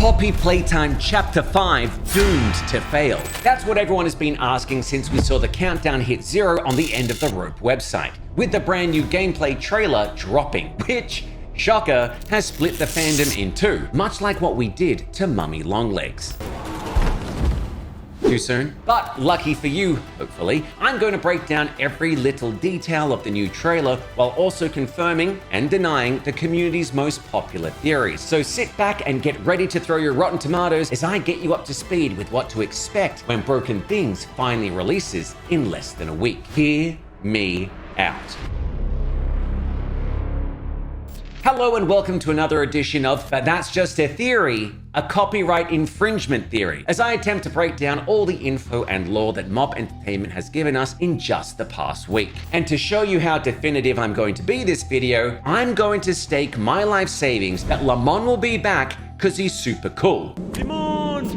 Poppy Playtime Chapter 5 doomed to fail? That's what everyone has been asking since we saw the countdown hit 0 on the end of the Reapz website, with the brand new gameplay trailer dropping, which, shocker, has split the fandom in two, much like what we did to Mummy Longlegs. Too soon? But lucky for you, hopefully, I'm going to break down every little detail of the new trailer while also confirming and denying the community's most popular theories. So sit back and get ready to throw your rotten tomatoes as I get you up to speed with what to expect when Broken Things finally releases in less than a week. Hear me out. Hello and welcome to another edition of But That's Just a Theory, a copyright infringement theory, as I attempt to break down all the info and lore that Mob Entertainment has given us in just the past week. And to show you how definitive I'm going to be this video, I'm going to stake my life savings that Lamont will be back because he's super cool.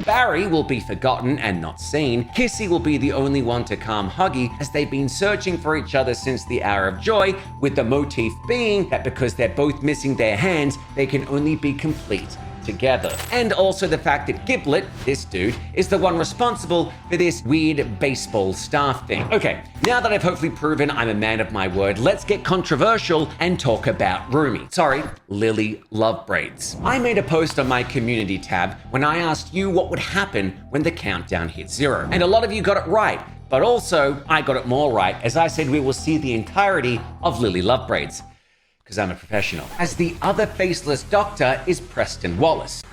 Barry will be forgotten and not seen. Kissy will be the only one to calm Huggy as they've been searching for each other since the Hour of Joy, with the motif being that because they're both missing their hands, they can only be complete together. And also the fact that Giblet, this dude, is the one responsible for this weird baseball staff thing. Okay, now that I've hopefully proven I'm a man of my word, let's get controversial and talk about Rumi. Sorry, Lily Lovebraids. I made a post on my community tab when I asked you what would happen when the countdown hit 0. And a lot of you got it right, but also I got it more right as I said we will see the entirety of Lily Lovebraids, because I'm a professional. As the other faceless doctor is Preston Wallace.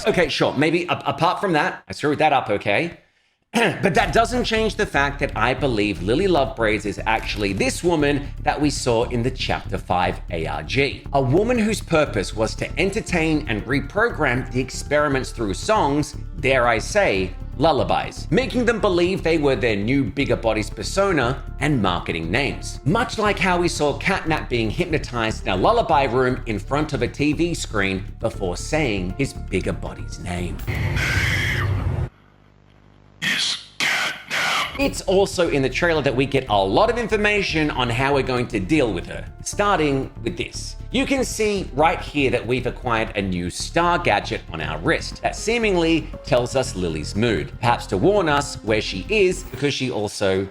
Okay, sure, maybe apart from that, I screwed that up, okay? But that doesn't change the fact that I believe Lily Lovebraids is actually this woman that we saw in the Chapter 5 ARG. A woman whose purpose was to entertain and reprogram the experiments through songs, dare I say, lullabies, making them believe they were their new bigger bodies persona and marketing names. Much like how we saw Catnap being hypnotized in a lullaby room in front of a TV screen before saying his bigger body's name. It's also in the trailer that we get a lot of information on how we're going to deal with her, starting with this. You can see right here that we've acquired a new star gadget on our wrist that seemingly tells us Lily's mood, perhaps to warn us where she is because she also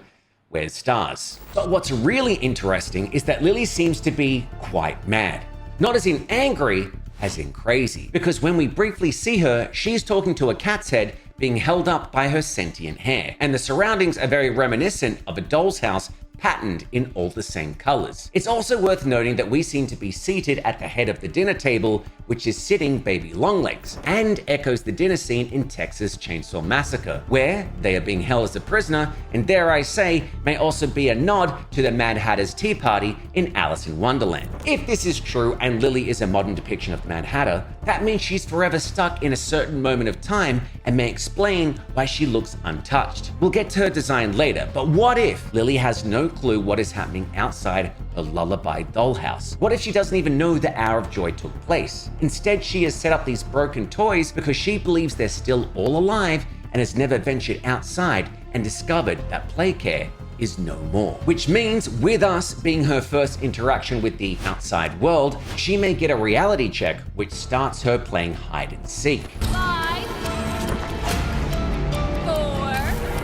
wears stars. But what's really interesting is that Lily seems to be quite mad. Not as in angry, as in crazy. Because when we briefly see her, she's talking to a cat's head being held up by her sentient hair. And the surroundings are very reminiscent of a doll's house patterned in all the same colors. It's also worth noting that we seem to be seated at the head of the dinner table, which is sitting baby Longlegs, and echoes the dinner scene in Texas Chainsaw Massacre, where they are being held as a prisoner, and dare I say, may also be a nod to the Mad Hatter's tea party in Alice in Wonderland. If this is true and Lily is a modern depiction of the Mad Hatter, that means she's forever stuck in a certain moment of time and may explain why she looks untouched. We'll get to her design later, but what if Lily has no clue what is happening outside her lullaby dollhouse? What if she doesn't even know the Hour of Joy took place? Instead, she has set up these broken toys because she believes they're still all alive and has never ventured outside and discovered that play care is no more. Which means, with us being her first interaction with the outside world, she may get a reality check which starts her playing hide and seek.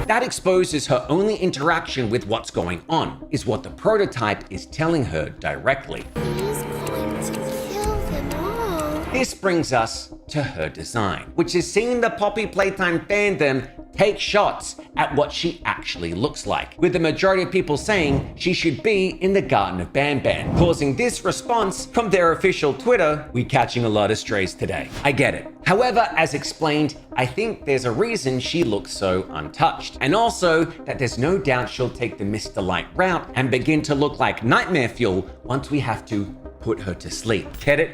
That exposes her only interaction with what's going on, is what the prototype is telling her directly. He's going to kill them all. This brings us to her design, which is seeing the Poppy Playtime fandom take shots at what she actually looks like, with the majority of people saying she should be in the Garden of Banban, causing this response from their official Twitter, "We catching a lot of strays today." I get it. However, as explained, I think there's a reason she looks so untouched, and also that there's no doubt she'll take the Mr. Light route and begin to look like nightmare fuel once we have to put her to sleep. Get it?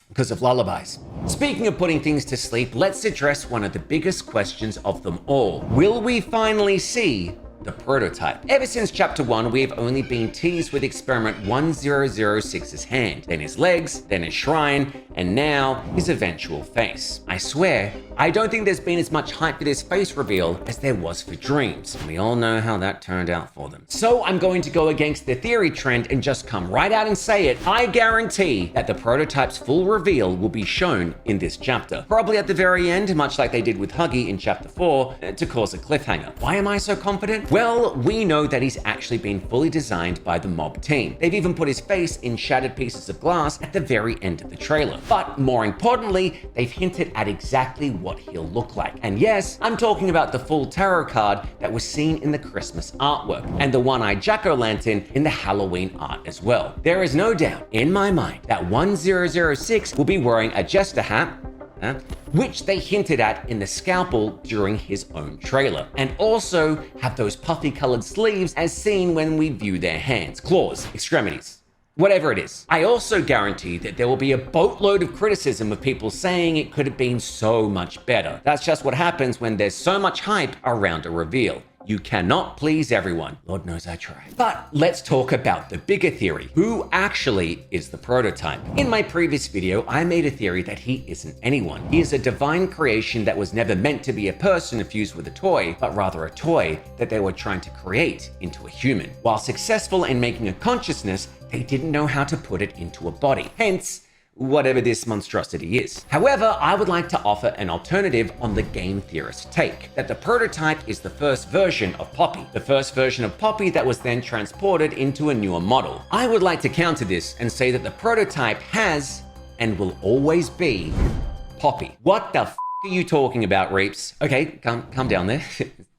Because of lullabies. Speaking of putting things to sleep, let's address one of the biggest questions of them all. Will we finally see the prototype. Ever since chapter 1, we have only been teased with experiment 1006's hand, then his legs, then his shrine, and now his eventual face. I swear, I don't think there's been as much hype for this face reveal as there was for Dreams. We all know how that turned out for them. So I'm going to go against the theory trend and just come right out and say it. I guarantee that the prototype's full reveal will be shown in this chapter. Probably at the very end, much like they did with Huggy in chapter 4, to cause a cliffhanger. Why am I so confident? Well, we know that he's actually been fully designed by the mob team. They've even put his face in shattered pieces of glass at the very end of the trailer. But more importantly, they've hinted at exactly what he'll look like. And yes, I'm talking about the full tarot card that was seen in the Christmas artwork, and the one-eyed jack-o'-lantern in the Halloween art as well. There is no doubt in my mind that 1006 will be wearing a jester hat, which they hinted at in the scalpel during his own trailer, and also have those puffy colored sleeves as seen when we view their hands, claws, extremities, whatever it is. I also guarantee that there will be a boatload of criticism of people saying it could have been so much better. That's just what happens when there's so much hype around a reveal. You cannot please everyone. Lord knows I try. But let's talk about the bigger theory. Who actually is the prototype? In my previous video, I made a theory that he isn't anyone. He is a divine creation that was never meant to be a person fused with a toy, but rather a toy that they were trying to create into a human. While successful in making a consciousness, they didn't know how to put it into a body. Hence, whatever this monstrosity is. However, I would like to offer an alternative on the Game Theorist take, that the prototype is the first version of Poppy, the first version of Poppy that was then transported into a newer model. I would like to counter this and say that the prototype has and will always be Poppy. What the f are you talking about, Reapz? Okay, calm down there.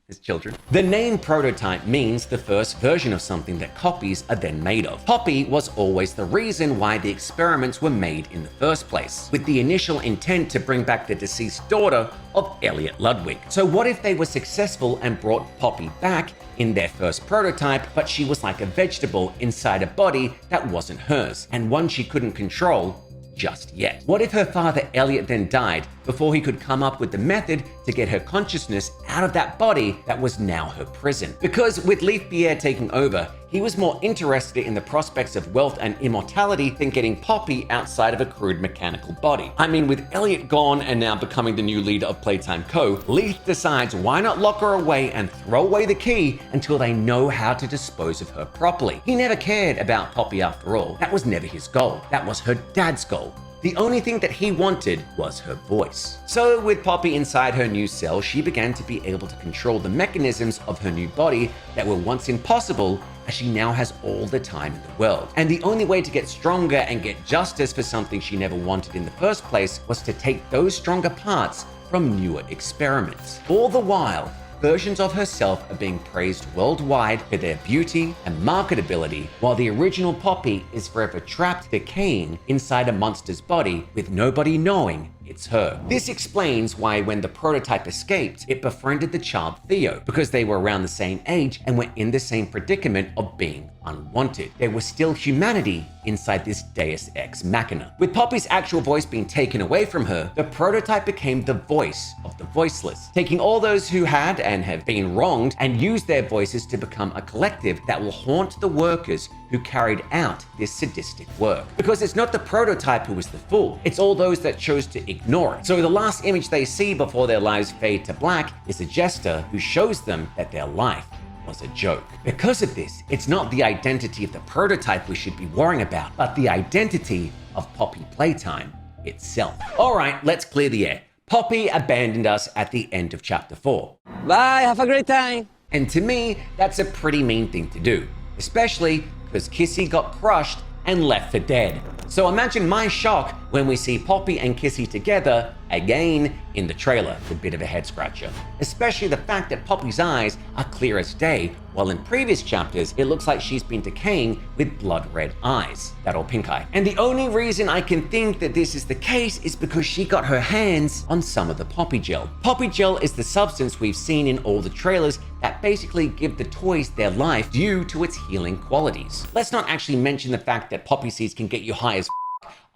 As children. The name prototype means the first version of something that copies are then made of. Poppy was always the reason why the experiments were made in the first place, with the initial intent to bring back the deceased daughter of Elliot Ludwig. So what if they were successful and brought Poppy back in their first prototype, but she was like a vegetable inside a body that wasn't hers, and one she couldn't control just yet? What if her father Elliot then died before he could come up with the method to get her consciousness out of that body that was now her prison? Because with Leafbeard taking over, he was more interested in the prospects of wealth and immortality than getting Poppy outside of a crude mechanical body. I mean, with Elliot gone and now becoming the new leader of Playtime Co., Leaf decides why not lock her away and throw away the key until they know how to dispose of her properly. He never cared about Poppy after all. That was never his goal. That was her dad's goal. The only thing that he wanted was her voice. So with Poppy inside her new cell, she began to be able to control the mechanisms of her new body that were once impossible, as she now has all the time in the world. And the only way to get stronger and get justice for something she never wanted in the first place was to take those stronger parts from newer experiments. All the while, versions of herself are being praised worldwide for their beauty and marketability, while the original Poppy is forever trapped, decaying inside a monster's body with nobody knowing it's her. This explains why when the prototype escaped, it befriended the child Theo, because they were around the same age and were in the same predicament of being unwanted. There was still humanity inside this Deus Ex Machina. With Poppy's actual voice being taken away from her, the prototype became the voice of the voiceless, taking all those who had and have been wronged and used their voices to become a collective that will haunt the workers who carried out this sadistic work. Because it's not the prototype who was the fool, it's all those that chose to ignore it. So the last image they see before their lives fade to black is a jester who shows them that their life was a joke. Because of this, it's not the identity of the prototype we should be worrying about, but the identity of Poppy Playtime itself. All right, let's clear the air. Poppy abandoned us at the end of chapter 4. Bye, have a great time. And to me, that's a pretty mean thing to do, especially because Kissy got crushed and left for dead. So imagine my shock when we see Poppy and Kissy together again in the trailer. It's a bit of a head scratcher, especially the fact that Poppy's eyes are clear as day, while in previous chapters it looks like she's been decaying with blood red eyes, that old pink eye. And the only reason I can think that this is the case is because she got her hands on some of the Poppy Gel. Poppy Gel is the substance we've seen in all the trailers that basically give the toys their life due to its healing qualities. Let's not actually mention the fact that poppy seeds can get you high as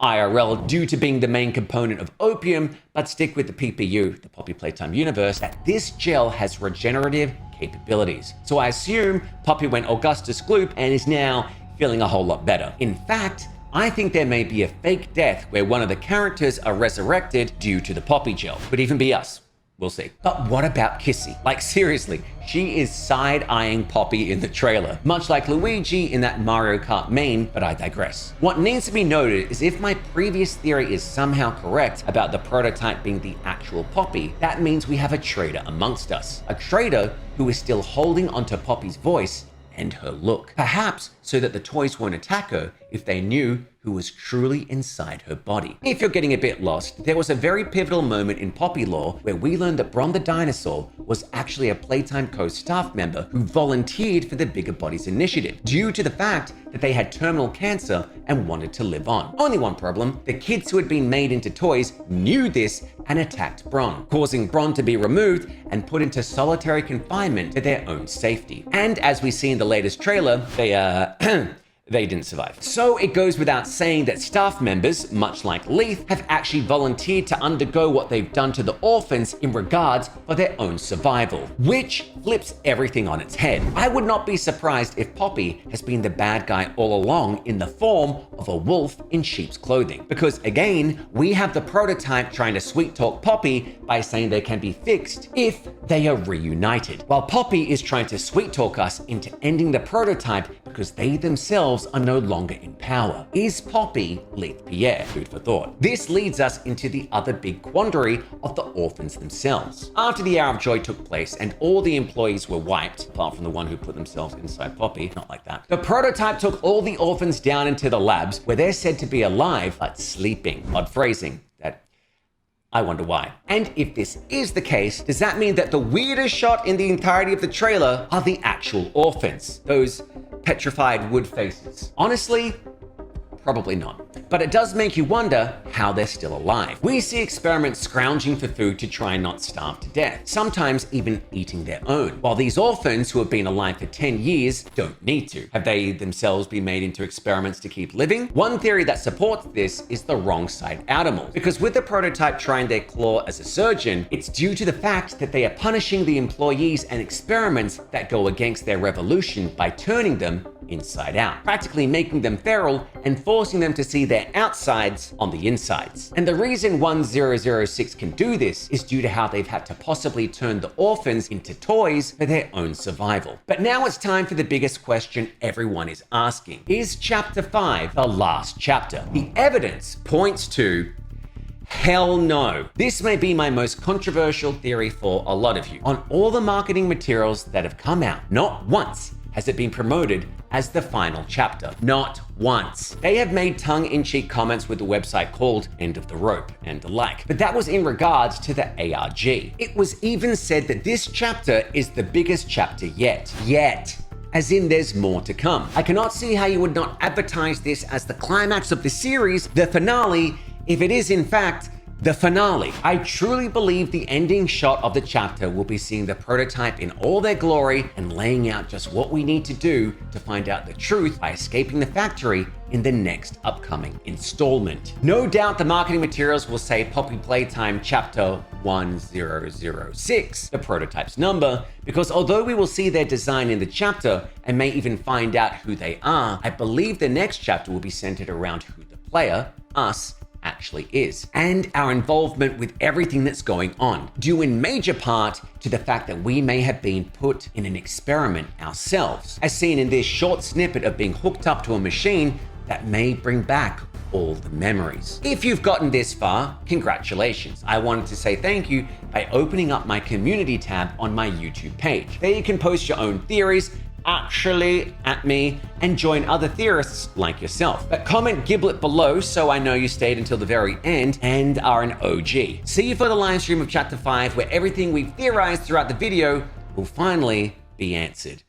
IRL due to being the main component of opium, but stick with the PPU, the Poppy Playtime universe, that this gel has regenerative capabilities. So I assume Poppy went Augustus Gloop and is now feeling a whole lot better. In fact, I think there may be a fake death where one of the characters are resurrected due to the Poppy gel. Could even be us. We'll see. But what about Kissy? Like seriously, she is side-eyeing Poppy in the trailer, much like Luigi in that Mario Kart main, but I digress. What needs to be noted is if my previous theory is somehow correct about the prototype being the actual Poppy, that means we have a traitor amongst us. A traitor who is still holding onto Poppy's voice and her look. Perhaps so that the toys won't attack her if they knew who was truly inside her body. If you're getting a bit lost, there was a very pivotal moment in Poppy lore where we learned that Bron the dinosaur was actually a Playtime Co staff member who volunteered for the Bigger Bodies initiative due to the fact that they had terminal cancer and wanted to live on. Only one problem, the kids who had been made into toys knew this and attacked Bron, causing Bron to be removed and put into solitary confinement for their own safety. And as we see in the latest trailer, they didn't survive. So it goes without saying that staff members, much like Leith, have actually volunteered to undergo what they've done to the orphans in regards for their own survival, which flips everything on its head. I would not be surprised if Poppy has been the bad guy all along in the form of a wolf in sheep's clothing. Because again, we have the prototype trying to sweet talk Poppy by saying they can be fixed if they are reunited, while Poppy is trying to sweet talk us into ending the prototype because they themselves are no longer in power. Is Poppy Leith Pierre? Food for thought. This leads us into the other big quandary of the orphans themselves. After the Hour of Joy took place and all the employees were wiped, apart from the one who put themselves inside Poppy, not like that, the prototype took all the orphans down into the labs where they're said to be alive but sleeping. Odd phrasing. I wonder why. And if this is the case, does that mean that the weirdest shot in the entirety of the trailer are the actual orphans? Those petrified wood faces. Honestly, probably not. But it does make you wonder how they're still alive. We see experiments scrounging for food to try and not starve to death, sometimes even eating their own, while these orphans who have been alive for 10 years don't need to. Have they themselves been made into experiments to keep living? One theory that supports this is the wrong side animals, because with the prototype trying their claw as a surgeon, it's due to the fact that they are punishing the employees and experiments that go against their revolution by turning them inside out, practically making them feral and forcing them to see their outsides on the insides. And the reason 1006 can do this is due to how they've had to possibly turn the orphans into toys for their own survival. But now it's time for the biggest question everyone is asking. Is Chapter 5 the last chapter? The evidence points to hell no. This may be my most controversial theory for a lot of you. On all the marketing materials that have come out, not once has it been promoted as the final chapter. Not once. They have made tongue-in-cheek comments with the website called End of the Rope and the like, but that was in regards to the ARG. It was even said that this chapter is the biggest chapter yet. As in there's more to come. I cannot see how you would not advertise this as the climax of the series, the finale, if it is in fact the finale. I truly believe the ending shot of the chapter will be seeing the prototype in all their glory and laying out just what we need to do to find out the truth by escaping the factory in the next upcoming installment. No doubt the marketing materials will say Poppy Playtime Chapter 1006, the prototype's number, because although we will see their design in the chapter and may even find out who they are, I believe the next chapter will be centered around who the player, us, actually is, and our involvement with everything that's going on, due in major part to the fact that we may have been put in an experiment ourselves, as seen in this short snippet of being hooked up to a machine that may bring back all the memories. If you've gotten this far, congratulations. I wanted to say thank you by opening up my community tab on my YouTube page. There you can post your own theories, actually at me, and join other theorists like yourself. But comment Giblet below so I know you stayed until the very end and are an OG. See you for the live stream of Chapter 5 where everything we've theorized throughout the video will finally be answered.